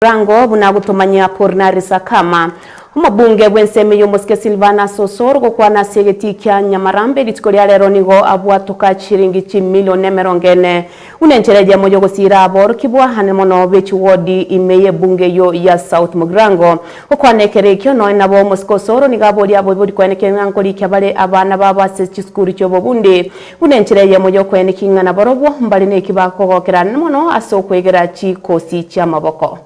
Rango bunagutumanya Pornari Sakama umubunge bwensemi y'umuske Silvana Sosoro gukwana segeti kya Nyamarambe litiko lya lero nigo abwatuka chiringi chimilioni 40 unenchereje mojo gusira aboro kibwa hanemono bechi wodi imeye bunge yo ya South Mugrango ukwanekere kyo no nabo musko soro nigabo lya bodi kwaneke ngankoli kyabale abana babase chiskuru cyo bobundi unenchereje mojo kwanekinga na borobo mbali ne kibako kokera nemono asokwegera chikosi cha maboko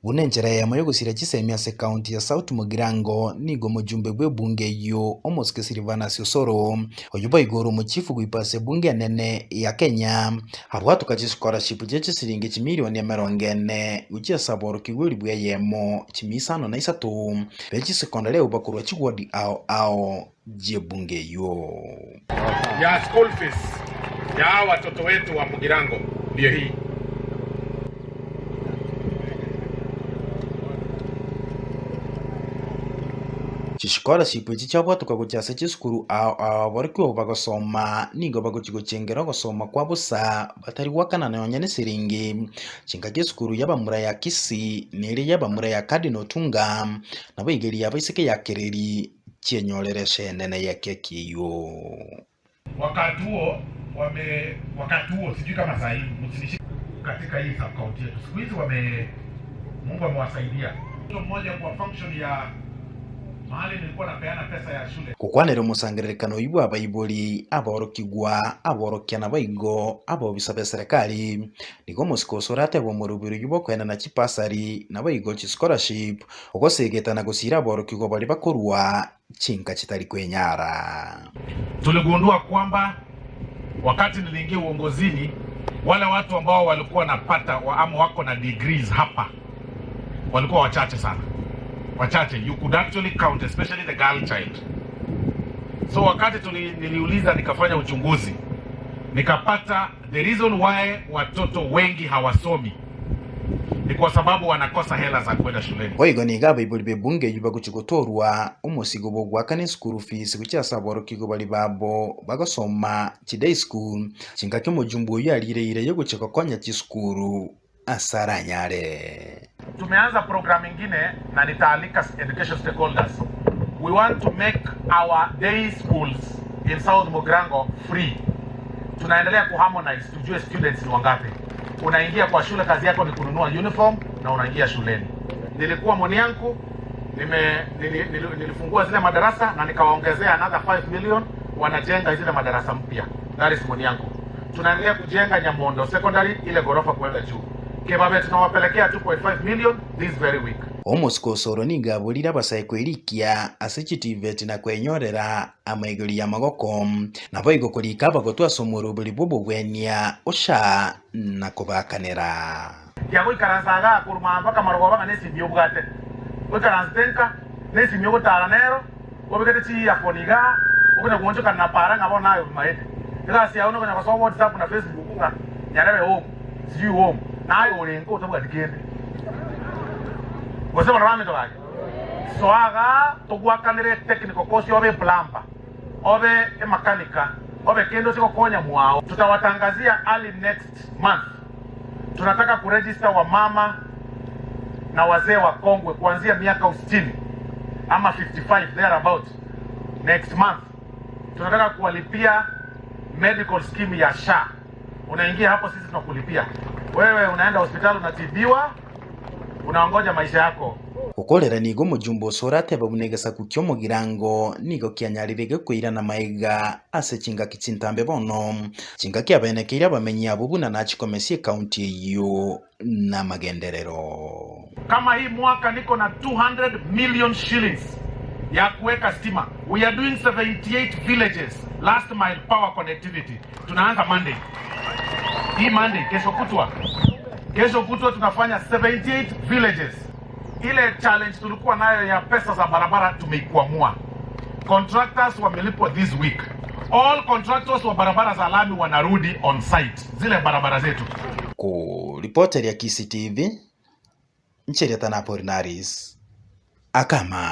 Unenjera ya moyo gusira chisemia se county ya South Mugrango nigo mujumbe gwe bunge yo omoske Silvana Sosoro ojuba igoro muchifu guipase bunge nene ya Kenya harwatu kachi scholarship jeche siringi chimilioni 40 uchia saboro kigweli bwe yemo chimisano na isatu bechi sekondari ubakurwa chigwadi ao je bunge yo ya school fees ya watoto wetu wa Mugirango ndio hii. Scholarship chichabo tukaguchase chiskuru barikyo bagasoma nigo baguchigocengera gusoma kwa busa batari wakana nonyene siringi chinga chiskuru yabamura ya Kisi niri yabamura ya Cardinal Tunga nabo igeri yabaiseke ya Kereri chenyolereshe nene ya kekiyo wakati huo sijui kama sahihi msinishi katika hii sub county yetu siku hizi Mungu amewasaidia mmoja kwa function ya mahali nilikuwa napeana pesa ya shule kukwanero musangiririkano ibu abayiboli aborokigwa aborokiana baigo abobisa serikali nigo musikosora atebo mu rubiro yubo kwenda na chipasari na baigo chi scholarship ogosegetana gusira aborokigwa bali bakorwa chinka chitari kwenyara. Tuligundua kwamba wakati niliingia uongozini wale watu ambao walikuwa napata ama wako na degrees hapa walikuwa wachache sana. Wachache, you could actually count, especially the girl child. So wakati niliuliza nikafanya uchunguzi nikapata the reason why watoto wengi hawasomi ni kwa sababu wanakosa hela za kwenda shuleni. Oigo ni gaba ibuli bunge yuba kuchikotorwa umusigo bogwa kane school fees kucha saboro kigo bali babo bagasoma chidai school chinga kyo mujumbu yalire yo gucheka kwanya chiskuru asaranyare. Tumeanza program ingine na nitaalika education stakeholders. We want to make our day schools in South Mugrango free. Tunaendelea kuharmonize tujue students ni wangapi. Unaingia kwa shule kazi yako ni kununua uniform na unaingia shuleni. Nilikuwa Monianku nilifungua zile madarasa na nikawaongezea another 5 million wanajenga zile madarasa mpya. That is Monianku. Tunaendelea kujenga Nyamondo secondary ile gorofa kwenda juu. Kebabe tunawapelekea 2.5 million this very week. Omosko soro ni gabolira basayikwerikia asechitivet na kwenyorera amaigoli ya magoko na boigo kolika bagotwa somoro buli bobo bwenya osha na kubakanera. Yago ikaranzaga kuruma mpaka marogoba nesi byobugate. Ikaranzenka nesi myogotaranero obigete chi yakoniga ukuna kuonjoka na para ngabo nayo maete. Ngasi yaona kwenye kwa WhatsApp na Facebook nga nyarebe home. Sijui home. Nayo ulengo utabuga dikende. Wasema rame to gaje. Soaga tugwakanire technical course obe plumber. Obe mechanical. Obe kendo siko konya mwao. Tutawatangazia early next month. Tunataka kuregister wa mama na wazee wa kongwe kuanzia miaka 60 ama 55 thereabout next month. Tunataka kuwalipia medical scheme ya SHA. Unaingia hapo sisi tunakulipia. Wewe unaenda hospitali unatibiwa unaongoja maisha yako. Ukolera nigo mujumbo sorate babunegesa kukyo Mugirango nigo kyanyalirege kwira na maiga ase chinga kichintambe bono chinga kyabenekira bamenyi abubuna na chikomesie county yo na magenderero. Kama hii mwaka niko na 200 million shillings ya kuweka stima. We are doing 78 villages last mile power connectivity. Tunaanza Monday. Hii Monday kesho kutwa tunafanya 78 villages. Ile challenge tulikuwa nayo ya pesa za barabara tumeikwamua. Contractors wamelipwa this week. All contractors wa barabara za lami wanarudi on site zile barabara zetu. Ku reporter ya Kisi TV Ncheria Tanaporinaris Akama.